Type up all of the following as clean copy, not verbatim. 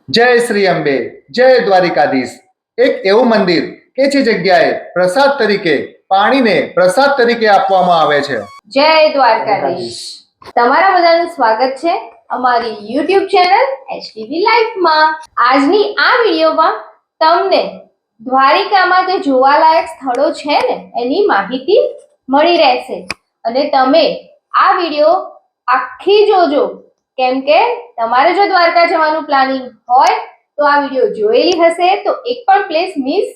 જય શ્રી અંબે, જય દ્વારિકાધીશ. એક એવું મંદિર કે જે જગ્યાએ પ્રસાદ તરીકે પાણીને પ્રસાદ તરીકે આપવામાં આવે છે. જય દ્વારકાધીશ. તમારા બધાનું સ્વાગત છે અમારી YouTube ચેનલ HTV લાઈફમાં. આજની આ વિડીયોમાં તમને દ્વારિકામાં જે જોવાલાયક સ્થળો છે ને એની માહિતી મળી રહેશે અને તમે આ વિડીયો આખી જોજો, કેમ કે તમારે જો દ્વારકા જવાનું પ્લાનિંગ હોય તો આ વિડીયો જોયેલી હશે તો એક પણ પ્લેસ મિસ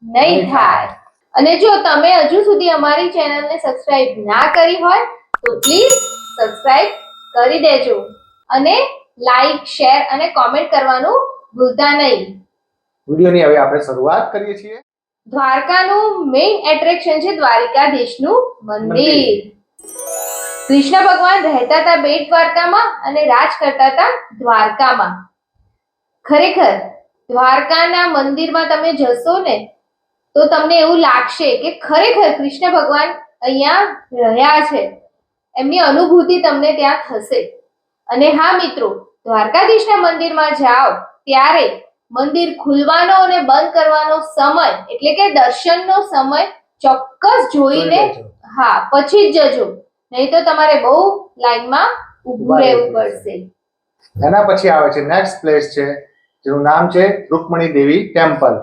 નહીં થાય. અને જો તમે હજુ સુધી અમારી ચેનલને સબસ્ક્રાઇબ ના કરી હોય તો પ્લીઝ સબસ્ક્રાઇબ કરી દેજો અને લાઈક, શેર અને કોમેન્ટ કરવાનું ભૂલતા નહીં. વિડીયોની હવે આપણે શરૂઆત કરીએ છીએ. દ્વારકાનું મેઇન એટ્રેક્શન છે દ્વારિકાધીશનું મંદિર. કૃષ્ણ ભગવાન રહેતા હતા બેટ દ્વારકામાં અને રાજ કરતા હતા દ્વારકામાં. ખરેખર દ્વારકાના મંદિરમાં તમે જશો ને તો તમને એવું લાગશે કે ખરેખર કૃષ્ણ ભગવાન અહીંયા રહ્યા છે, એમની અનુભૂતિ તમને ત્યાં થશે. અને હા મિત્રો, દ્વારકાધીશના મંદિરમાં જાઓ ત્યારે મંદિર ખુલવાનો અને બંધ કરવાનો સમય એટલે કે દર્શનનો સમય ચોક્કસ જોઈને પછી જ જજો, નહીં તો તમારે બહુ લાઈનમાં ઊભું રહેવું પડશે. એના પછી આવે છે નેક્સ્ટ પ્લેસ છે જેનું નામ છે રૂકમણી દેવી ટેમ્પલ.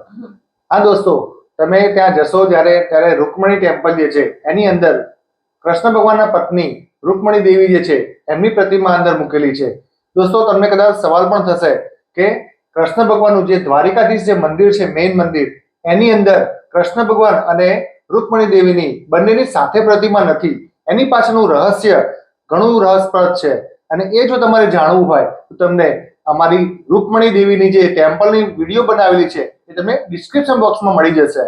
હા દોસ્તો, તમે ત્યાં જશો ત્યારે રૂકમણી ટેમ્પલ જે છે એની અંદર કૃષ્ણ ભગવાનના પત્ની રૂકમણી દેવી જે છે એમની પ્રતિમા અંદર મૂકેલી છે. દોસ્તો, તમને કદાચ સવાલ પણ થશે કે કૃષ્ણ ભગવાનનું જે દ્વારિકાધીશ જે મંદિર છે, મેઇન મંદિર, એની અંદર કૃષ્ણ ભગવાન અને રૂકમણી દેવીની બંનેની સાથે પ્રતિમા નથી. એની પાછળનું રહસ્ય ઘણું રસપ્રદ છે અને એ જો તમારે જાણવું હોય તો તમને અમારી રૂકમણી દેવીની જે ટેમ્પલની વિડીયો બનાવેલી છે એ તમે ડિસ્ક્રિપ્શન બોક્સમાં મળી જશે.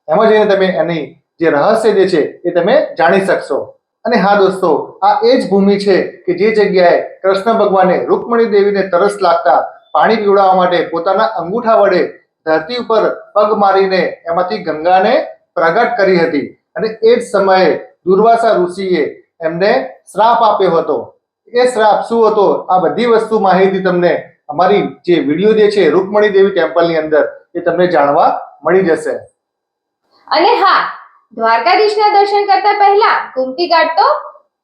એમાં જઈને તમે એની જે રહસ્ય જે છે એ તમે જાણી શકશો. અને હા દોસ્તો, આ એ જ ભૂમિ છે કે જે જગ્યાએ કૃષ્ણ ભગવાને રૂકમણી દેવીને તરસ લાગતા પાણી પીવડાવવા માટે પોતાના અંગૂઠા વડે ધરતી ઉપર પગ મારીને એમાંથી ગંગાને પ્રગટ કરી હતી. અને એ જ સમયે દુર્વાસા ઋષિએ એમને શ્રાપ આપ્યો હતો. એ શ્રાપ શું હતો, આ બધી વસ્તુ માહિતી તમને અમારી જે વિડીયો જે છે રૂકમણી દેવી ટેમ્પલની અંદર એ તમને જાણવા મળી જશે. અને હા, દ્વારકાધીશના દર્શન કરતા પહેલા ગુમતી ઘાટ તો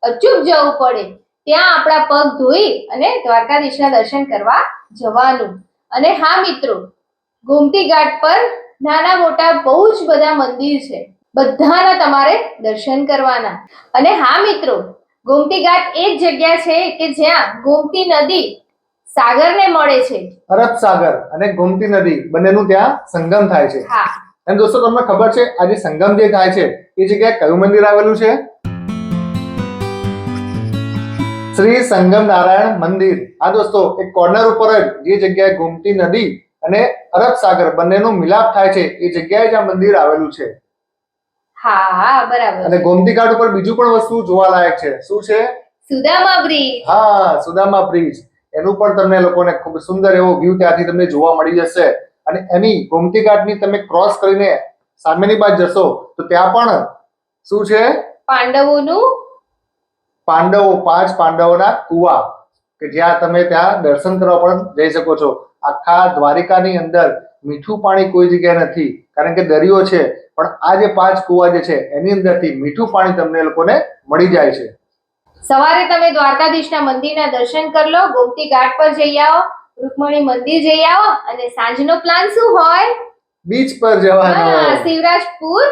અચૂક જવું પડે. ત્યાં આપણા પગ ધોઈ અને દ્વારકાધીશના દર્શન કરવા જવાનું. અને હા મિત્રો, ગુમતી ઘાટ પર નાના મોટા બહુ જ બધા મંદિર છે, બધાના તમારે દર્શન કરવાના. અને હા મિત્રો, ગોમતી ઘાટ એ જ જગ્યા છે કે જ્યાં ગોમતી નદી સાગરને મળે છે. અરબ સાગર અને ગોમતી નદી બંનેનું ત્યાં સંગમ થાય છે. હા. અને દોસ્તો, તમને ખબર છે આ જે સંગમ જે થાય છે એ જગ્યાએ કયું મંદિર આવેલું છે? શ્રી સંગમ નારાયણ મંદિર. આ દોસ્તો, એક કોર્નર ઉપર જ જે જગ્યાએ ગોમતી નદી અને અરબ સાગર બંનેનો મિલાપ થાય છે એ જગ્યાએ જ આ મંદિર આવેલું છે. હા, બરાબર. અને ગોમતી ઘાટ ઉપર બીજું પણ વસ્તુ જોવાલાયક છે. શું છે? સુદામા બ્રિજ. હા, સુદામા બ્રિજ. એનું પણ તમને લોકોને ખૂબ સુંદર એવો વ્યૂ ત્યાંથી તમને જોવા મળી જશે. અને એની ગોમતી ઘાટની તમે ક્રોસ કરીને સામેની બાજુ જશો તો ત્યાં પણ શું છે? પાંડવો, 5 પાંડવોના કુવા કે જ્યાં તમે ત્યાં દર્શન કરવા પણ જઈ શકો છો. આખા દ્વારિકાની અંદર મીઠું પાણી કોઈ જગ્યાએ નથી, કારણ કે દરિયો છે, પણ આ જે 5 કુવા જે છે એની અંદરથી મીઠું પાણી તમને લોકોને મળી જાય છે. સવારે તમે દ્વારકાધીશના મંદિરના દર્શન કરી લો, ગોમતી ઘાટ પર જઈ આવો, રૂકમણી મંદિર જઈ આવો અને સાંજનો પ્લાન શું હોય? બીચ પર જવાનો. શિવરાજપુર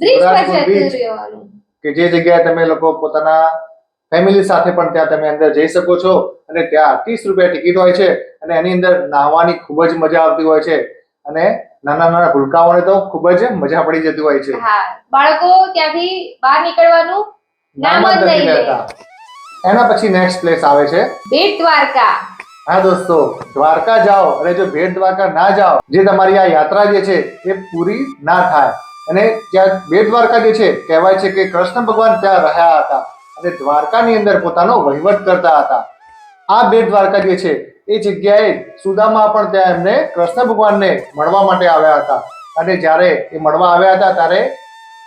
બ્રિજ પર જતું રહેવાનું. કે જે જગ્યાએ તમે લોકો પોતાના ફેમિલી સાથે પણ ત્યાં તમે અંદર જઈ શકો છો. અને ત્યાં 30 રૂપિયા ટિકિટ હોય છે અને એની અંદર નાહવાની ખૂબ જ મજા આવતી હોય છે. અને નાના નાના ભૂલકાઓને તો ખૂબ જ મજા પડી જતી હોય છે. હા, બાળકો ત્યાંથી બહાર નીકળવાનું નામ જ નહીં લેતા. એના પછી નેક્સ્ટ પ્લેસ આવે છે બેટ દ્વારકા. હા દોસ્તો, દ્વારકા જાઓ અને જો બેટ દ્વારકા ના જાઓ, જે તમારી આ યાત્રા જે છે એ પૂરી ના થાય. અને ત્યાં બેટ દ્વારકા જે છે કહેવાય છે કે કૃષ્ણ ભગવાન ત્યાં રહ્યા હતા અને દ્વારકાની અંદર પોતાનો વહીવટ કરતા હતા. આ બેટ દ્વારકા જે છે એ જગ્યાએ સુદામા પણ ત્યાં એમને કૃષ્ણ ભગવાનને મળવા માટે આવ્યા હતા. અને જ્યારે એ મળવા આવ્યા હતા ત્યારે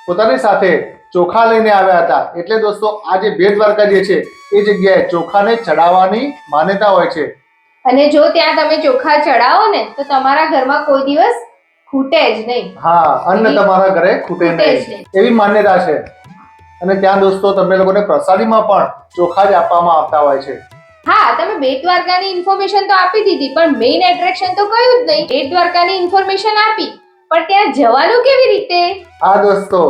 પોતાની સાથે ચોખા લઈને આવ્યા હતા. એટલે દોસ્તો, આ જે બેટ દ્વારકા જે છે એ જગ્યાએ ચોખાને ચડાવવાની માન્યતા હોય છે. અને જો ત્યાં તમે ચોખા ચડાવો ને તો તમારા ઘરમાં કોઈ દિવસ ખૂટે જ નહીં. હા, અન્ન તમારા ઘરે ખૂટે ખૂટે જ નહીં એવી માન્યતા છે. અને ત્યાં દોસ્તો તમને લોકોને પ્રસાદીમાં પણ ચોખા જ આપવામાં આવતા હોય છે. હા, તમે બેટ દ્વારકાની ઇન્ફોર્મેશન તો આપી દીધી પણ મેઇન એટ્રેક્શન તો કયું જ નહીં. બેટ દ્વારકાની ઇન્ફોર્મેશન આપી પણ ત્યાં જવાનું કેવી રીતે? હા દોસ્તો,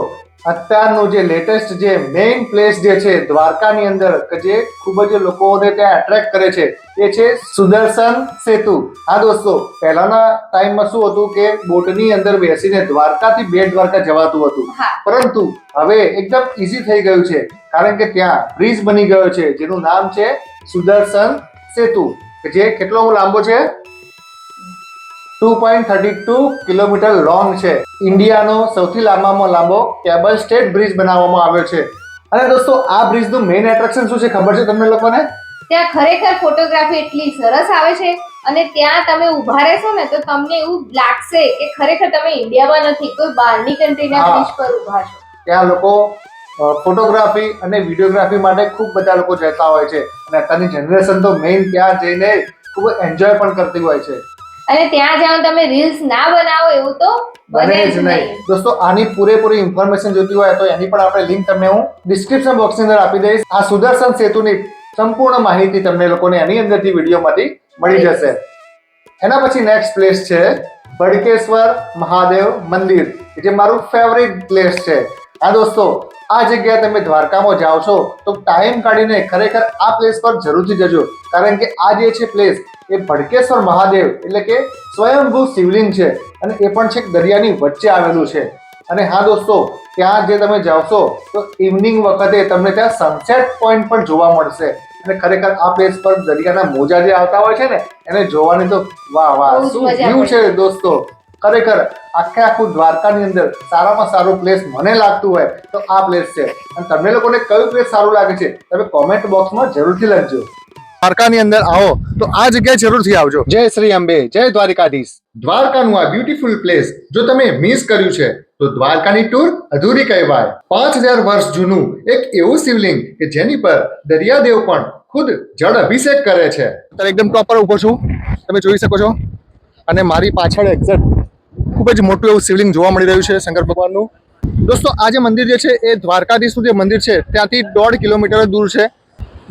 અત્યારનું જે લેટેસ્ટ જે મેઇન પ્લેસ જે છે દ્વારકાની અંદર કે જે ખૂબ જ લોકોને ત્યાં એટ્રેક્ટ કરે છે એ છે સુદર્શન સેતુ. હા દોસ્તો, પહેલાના ટાઈમમાં શું હતું કે બોટની અંદર બેસીને દ્વારકાથી બેટ દ્વારકા જવાતું હતું, હા. પરંતુ હવે એકદમ ઈઝી થઈ ગયું છે કારણ કે ત્યાં બ્રિજ બની ગયો છે જેનું નામ છે સુદર્શન સેતુ, કે જે કેટલો લાંબો છે? 2.32 કિલોમીટર લોંગ છે. ઇન્ડિયાનો સૌથી લાંબામાં લાંબો કેબલ સ્ટેટ બ્રિજ બનાવવામાં આવ્યો છે. અને દોસ્તો, આ બ્રિજનું મેઇન એટ્રેક્શન શું છે ખબર છે તમને લોકોને? ત્યાં ખરેખર ફોટોગ્રાફી એટલી સરસ આવે છે અને ત્યાં તમે ઊભા રહેશો ને તો તમને એવું લાગશે કે ખરેખર તમે ઇન્ડિયામાં નથી, કોઈ બહારની કન્ટ્રીના હા. બ્રિજ પર ઊભા છો. ત્યાં લોકો ફોટોગ્રાફી અને વિડીયોગ્રાફી માટે ખૂબ બધા લોકો જતા હોય છે અને અત્યારની જનરેશન તો મેઇન ત્યાં જઈને ખૂબ એન્જોય પણ કરતી હોય છે. અને ત્યાં જાઓ તમે રીલ્સ ના બનાવો એવું તો બને જ નહીં. દોસ્તો, આની પૂરેપૂરી ઇન્ફોર્મેશન જોતી હોય તો એની પણ આપણે લિંક તમને હું ડિસ્ક્રિપ્શન બોક્સની અંદર આપી દઈશ. આ સુદર્શન સેતુની સંપૂર્ણ માહિતી તમને લોકોને એની અંદરથી વિડીયોમાંથી મળી જશે. એના પછી નેક્સ્ટ પ્લેસ છે ભડકેશ્વર મહાદેવ મંદિર, કે જે મારું ફેવરિટ પ્લેસ છે. હા દોસ્તો, આ જગ્યાએ તમે દ્વારકામાં જાઓ છો તો ટાઈમ કાઢીને ખરેખર આ પ્લેસ પર જરૂરથી જજો, કારણ કે આ જે છે પ્લેસ એ ભડકેશ્વર મહાદેવ એટલે કે સ્વયંભૂ શિવલિંગ છે અને એ પણ છેક દરિયાની વચ્ચે આવેલું છે. અને હા દોસ્તો, ત્યાં જે તમે જાવશો તો ઇવનિંગ વખતે તમને ત્યાં સનસેટ પોઈન્ટ પણ જોવા મળશે અને ખરેખર આ પ્લેસ પર દરિયાના મોજા જે આવતા હોય છે ને એને જોવાની તો વાહ વાહ બહુ જ શું મજા વ્યૂ પડે. છે દોસ્તો. ખરેખર આખું દ્વારકાની અંદર સારામાં સારું પ્લેસ મને લાગતું હોય તો આ પ્લેસ છે. અને તમને લોકોને કયું પ્લેસ સારું લાગે છે તમે કોમેન્ટ બોક્સમાં જરૂરથી લખજો. દ્વારકાની અંદર આવો તો આ જગ્યાએ જરૂરથી આવજો. જય શ્રી અંબે, જય દ્વારકાધીશ. દ્વારકાનું આ બ્યુટીફુલ પ્લેસ જો તમે મિસ કર્યું છે તો દ્વારકાની ટૂર અધૂરી કહેવાય. 5000 વર્ષ જૂનું એક એવું શિવલિંગ કે જેની પર દરિયાદેવ પણ ખુદ જળ અભિષેક કરે છે. અત્યારે એકદમ પ્રોપર ઊભો છું, તમે જોઈ શકો છો. અને મારી પાછળ એક્ઝેક્ટ ખૂબ જ મોટું એવું શિવલિંગ જોવા મળી રહ્યું છે શંકર ભગવાનનું. દોસ્તો, આ જે મંદિર જે છે એ દ્વારકાધીશનું જે મંદિર છે ત્યાંથી 1.5 કિલોમીટર દૂર છે.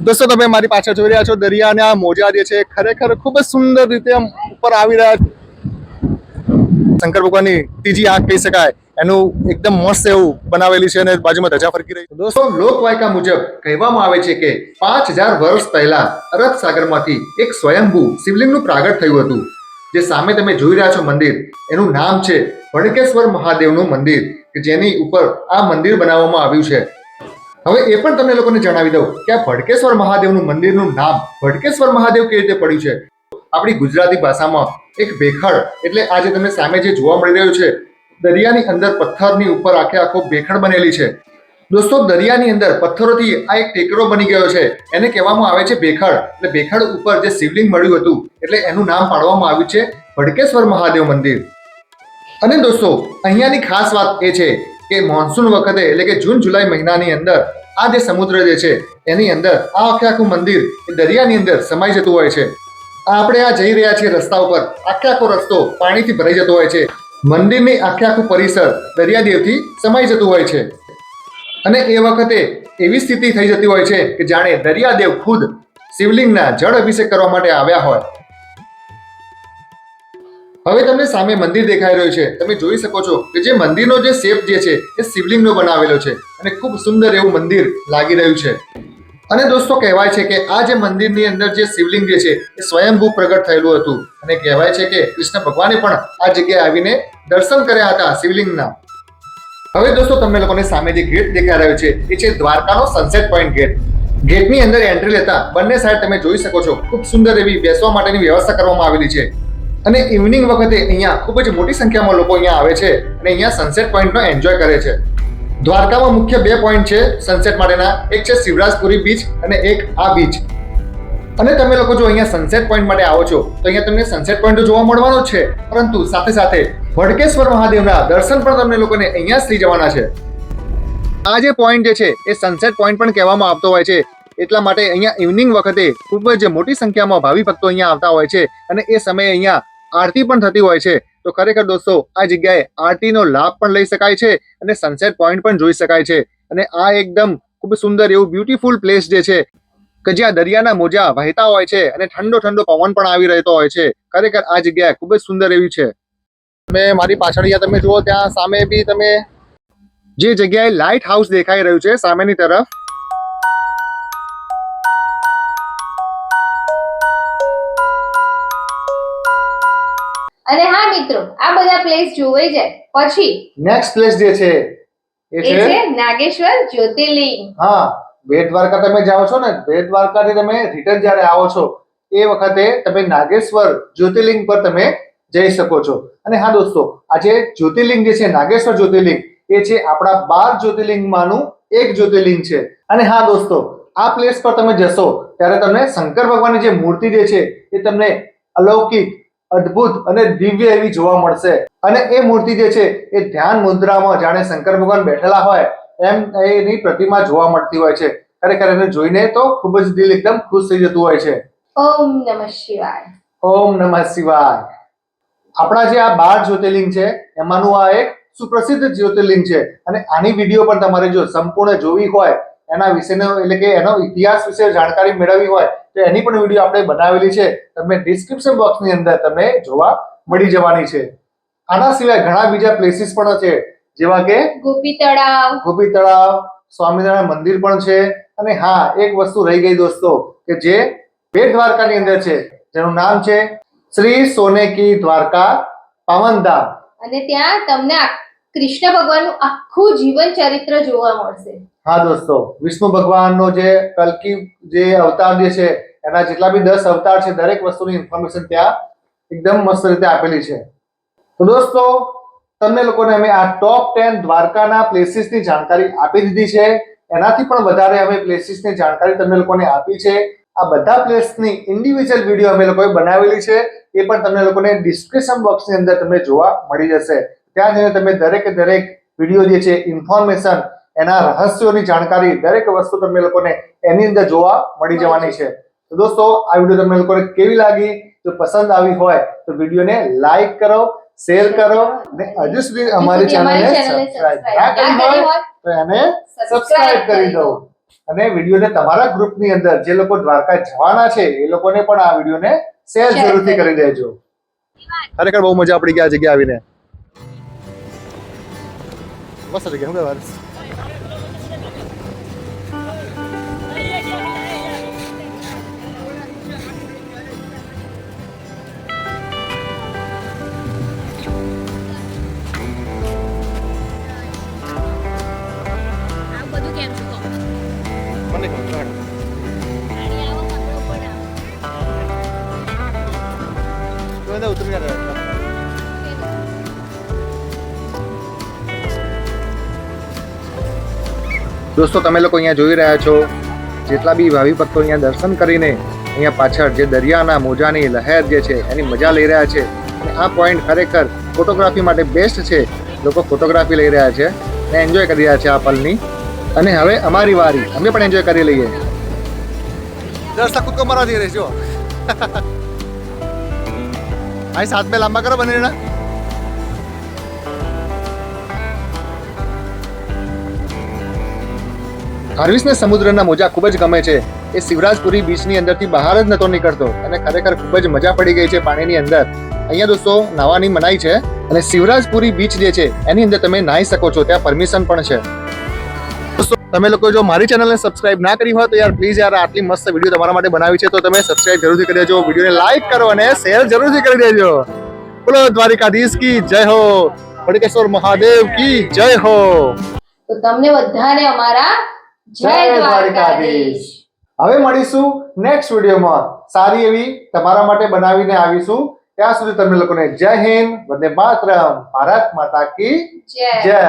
દોસ્તો, તમે મારી પાછળ જોઈ રહ્યા છો દરિયા અને આ મોજા જે છે ખરેખર ખૂબ જ સુંદર રીતે આમ ઉપર આવી રહ્યા છે. શંકર ભગવાનની ત્રીજી આંખ કહી શકાય, એનું એકદમ મસ્ત એવું બનાવેલી છે અને બાજુમાં ધજા ફરકી રહી છે. દોસ્તો, લોકવાયકા મુજબ કહેવામાં આવે છે કે 5000 વર્ષ પહેલા અરબ સાગરમાંથી એક સ્વયંભૂ શિવલિંગનું પ્રાગટ થયું હતું. જે સામે તમે જોઈ રહ્યા છો મંદિર, એનું નામ છે ભડકેશ્વર મહાદેવનું મંદિર, કે જેની ઉપર આ મંદિર બનાવવામાં આવ્યું છે. હવે એ પણ તમને લોકોને જણાવી દઉં કે આ ભડકેશ્વર મહાદેવનું મંદિરનું નામ ભડકેશ્વર મહાદેવ કેવી રીતે પડ્યું છે. આપણી ગુજરાતી ભાષામાં એક ભેખડ એટલે આજે તમે સામે જે જોવા મળી રહ્યું છે દરિયાની અંદર પથ્થરની ઉપર આખો ભેખડ બનેલી છે. દોસ્તો, દરિયાની અંદર પથ્થરોથી આ એક ટેકરો બની ગયો છે, એને કહેવામાં આવે છે ભેખડ. એટલે ભેખડ ઉપર જે શિવલિંગ મળ્યું હતું એટલે એનું નામ પાડવામાં આવ્યું છે ભડકેશ્વર મહાદેવ મંદિર. અને દોસ્તો, અહીંયાની ખાસ વાત એ છે કે મોન્સૂન વખતે એટલે કે જૂન જુલાઈ મહિનાની અંદર આ જે સમુદ્ર જે છે એની અંદર આ આખું મંદિર એ દરિયાની અંદર સમાઈ જતું હોય છે. આપણે આ જઈ રહ્યા છીએ રસ્તા ઉપર, આખો રસ્તો પાણીથી ભરાઈ જતો હોય છે. મંદિરની આખું પરિસર દરિયાદેવથી સમાઈ જતું હોય છે અને એ વખતે એવી સ્થિતિ થઈ જતી હોય છે કે જાણે દરિયાદેવ ખુદ શિવલિંગના જળ અભિષેક કરવા માટે આવ્યા હોય. હવે તમને સામે મંદિર દેખાઈ રહ્યું છે, તમે જોઈ શકો છો કે જે મંદિરનો જે શેપ જે છે એ શિવલિંગનો બનાવેલો છે અને ખૂબ સુંદર એવું મંદિર લાગી રહ્યું છે. અને દોસ્તો, કહેવાય છે કે આ જે મંદિરની અંદર જે શિવલિંગ જે છે એ સ્વયંભૂ પ્રગટ થયેલું હતું અને કહેવાય છે કે કૃષ્ણ ભગવાને પણ આ જગ્યાએ આવીને દર્શન કર્યા હતા શિવલિંગના. હવે દોસ્તો, તમને લોકોને સામે જે ગેટ દેખાઈ રહ્યો છે એ છે દ્વારકાનો સનસેટ પોઈન્ટ ગેટ. ગેટની અંદર એન્ટ્રી લેતા બંને સાઈડ તમે જોઈ શકો છો ખૂબ સુંદર એવી બેસવા માટેની વ્યવસ્થા કરવામાં આવેલી છે. અને ઇવનિંગ વખતે અહીંયા ખૂબ જ મોટી સંખ્યામાં લોકો અહીંયા આવે છે અને અહીંયા સનસેટ પોઈન્ટનો એન્જોય કરે છે. દ્વારકામાં મુખ્ય 2 પોઈન્ટ છે સનસેટ માટેના, એક છે શિવરાજપુરી બીચ અને એક આ બીચ. અને તમે લોકો જો અહીંયા સનસેટ પોઈન્ટ માટે આવો છો તો અહીંયા તમને સનસેટ પોઈન્ટ જોવા મળવાનો જ છે, પરંતુ સાથે સાથે ભડકેશ્વર મહાદેવના દર્શન પણ તમને લોકોને અહીંયા જ થઈ જવાના છે. આ જે પોઈન્ટ જે છે એ સનસેટ પોઈન્ટ પણ કહેવામાં આવતો હોય છે, એટલા માટે અહીંયા ઇવનિંગ વખતે ખૂબ જ મોટી સંખ્યામાં ભાવિ ભક્તો અહીંયા આવતા હોય છે અને એ સમયે અહીંયા આરતી પણ થતી હોય છે. તો ખરેખર દોસ્તો આ જગ્યાએ આરતીનો લાભ પણ લઈ શકાય છે અને સનસેટ પોઈન્ટ પણ જોઈ શકાય છે. અને આ એકદમ ખૂબ સુંદર એવું બ્યુટીફુલ પ્લેસ જે છે કે જ્યાં દરિયાના મોજા વહેતા હોય છે અને ઠંડો ઠંડો પવન પણ આવી રહેતો હોય છે. ખરેખર આ જગ્યા ખૂબ જ સુંદર એવી છે. તમે મારી પાછળ અહીંયા તમે જુઓ ત્યાં સામે બી તમે જે જગ્યાએ લાઇટ હાઉસ દેખાઈ રહ્યું છે સામેની તરફ, અને હા મિત્રો, આ બધા પ્લેસ જોવાઈ જાય પછી નેક્સ્ટ પ્લેસ જે છે એ એ છે નાગેશ્વર જ્યોતિર્લિંગ. હા, બેટ દ્વારકા તમે જાઓ છો ને, બેટ દ્વારકાથી તમે રિટર્ન જ્યારે આવો છો એ વખતે તમે નાગેશ્વર જ્યોતિર્લિંગ પર તમે જઈ શકો છો. અને હા દોસ્તો, આજે જ્યોતિર્લિંગ જે છે નાગેશ્વર જ્યોતિર્લિંગ એ છે આપણા 12 જ્યોતિર્લિંગમાંનું એક જ્યોતિર્લિંગ છે. અને હા દોસ્તો, આ પ્લેસ પર તમે જશો ત્યારે તમને શંકર ભગવાનની જે મૂર્તિ જે છે એ તમને અલૌકિક, અદ્ભુત અને દિવ્ય એવી જોવા મળશે. અને એ મૂર્તિ જે છે એ ધ્યાન મુદ્રામાં જાણે શંકર ભગવાન બેઠેલા હોય એમ એની પ્રતિમા જોવા મળતી હોય છે. ખરેખર એને જોઈને તો ખૂબ જ દિલ એકદમ ખુશ થઈ જતું હોય છે. ઓમ નમઃ શિવાય. ઓમ નમઃ શિવાય. આપણા જે આ 12 જ્યોતિર્લિંગ છે એમાંનું આ એક સુપ્રસિદ્ધ જ્યોતિર્લિંગ છે. અને આની વિડીયો પણ તમારે જો સંપૂર્ણ જોવી હોય, એના વિશેનો એટલે કે એનો ઇતિહાસ વિશે જાણકારી મેળવવી હોય તો એની પણ વિડીયો આપણે બનાવેલી છે. તમને ડિસ્ક્રિપ્શન બોક્સની અંદર તમને જોવા મળી જવાની છે. આના સિવાય ઘણા બીજા પ્લેસીસ પણ છે, જેવા કે ગોપી તળાવ, સ્વામિનારાયણ મંદિર પણ છે. અને હા, એક વસ્તુ રહી ગઈ દોસ્તો કે જે બેટ દ્વારકાની અંદર છે, જેનું નામ છે શ્રી સોને કી દ્વારકા પાવનધામ. અને ત્યાં તમને કૃષ્ણ ભગવાનનું આખું જીવન ચરિત્ર જોવા મળશે. હા દોસ્તો, વિષ્ણુ ભગવાનનો જે કલ્કી જે અવતાર જે છે એના જેટલા બી 10 અવતાર છે, દરેક વસ્તુની ઇન્ફોર્મેશન ત્યાં એકદમ મસ્ત રીતે આપેલી છે. તો દોસ્તો, તમને લોકોને અમે આ ટોપ 10 દ્વારકાના પ્લેસીસની જાણકારી આપી દીધી છે. એનાથી પણ વધારે અમે પ્લેસીસની જાણકારી તમને લોકોને આપી છે. આ બધા પ્લેસની ઇન્ડિવિજ્યુઅલ વિડીયો અમે લોકોએ બનાવેલી છે, એ પણ તમને લોકોને ડિસ્ક્રિપ્શન બોક્સની અંદર તમને જોવા મળી જશે. ત્યાં જઈને તમે દરેકે દરેક વિડીયો જે છે, ઇન્ફોર્મેશન, એના રહસ્યોની જાણકારી, દરેક વસ્તુ તમને લોકોને એની અંદર જોવા મળી જવાની છે. તો દોસ્તો, આ વિડીયો તમને લોકોને કેવી લાગી? જો પસંદ આવી હોય તો વિડીયોને લાઈક કરો, શેર કરો અને હજુ સુધી અમારી ચેનલને સબસ્ક્રાઇબ ના કરી હોય તો એને સબસ્ક્રાઇબ કરી દો. અને વિડીયોને તમારા ગ્રુપની અંદર જે લોકો દ્વારકા જવાના છે એ લોકોને પણ આ વિડીયોને શેર જરૂરથી કરી દેજો. ખરેખર બહુ મજા પડી ગઈ આ જગ્યા આવીને. મસ્ત જગ્યા. શું કહેવાનું? મને ખબર ઉતરી રહ્યા. દોસ્તો, તમે લોકો અહીંયા જોઈ રહ્યા છો જેટલા બી ભાવિ ભક્તો અહીંયા દર્શન કરીને અહીંયા પાછળ જે દરિયાના મોજાની લહેર જે છે એની મજા લઈ રહ્યા છે. અને આ પોઈન્ટ ખરેખર ફોટોગ્રાફી માટે બેસ્ટ છે. લોકો ફોટોગ્રાફી લઈ રહ્યા છે અને એન્જોય કરી રહ્યા છે આ પલની. અને હવે અમારી વારી, અમે પણ એન્જોય કરી લઈએ. દર્શક ખુદ કો મરા દે રહે જો. આઈ સાથ में લાંબા કરો બને ના. હાર્વિસને સમુદ્રના મોજા ખૂબ જ ગમે છે. એ શિવરાજપુરી બીચની અંદરથી બહાર જ નતો નીકળતો અને ખરેખર ખૂબ જ મજા પડી ગઈ છે પાણીની અંદર. અહીંયા દોસ્તો નાવાની મનાઈ છે અને શિવરાજપુરી બીચ જે છે એની અંદર તમે નાહી શકો છો, ત્યાં પરમિશન પણ છે. દોસ્તો, તમે લોકો જો મારી ચેનલને સબસ્ક્રાઇબ ના કરી હોય તો યાર પ્લીઝ યાર, આટલી મસ્ત વિડીયો તમારા માટે બનાવી છે તો તમે સબસ્ક્રાઇબ જરૂરથી કરી દેજો, વિડીયોને લાઈક કરો અને શેર જરૂરથી કરી દેજો. બોલો દ્વારિકાધીશ કી જય હો, ભડકેશ્વર મહાદેવ કી જય હો. તો તમને બધાને અમારા જય દ્વારકાધીશ. હવે મળીશું નેક્સ્ટ વિડીયોમાં. સારી એવી તમારા માટે બનાવીને આવીશું. ત્યાં સુધી તમને લોકોને જય હિન્દ, વંદે માતરમ, ભારત માતા કી જય.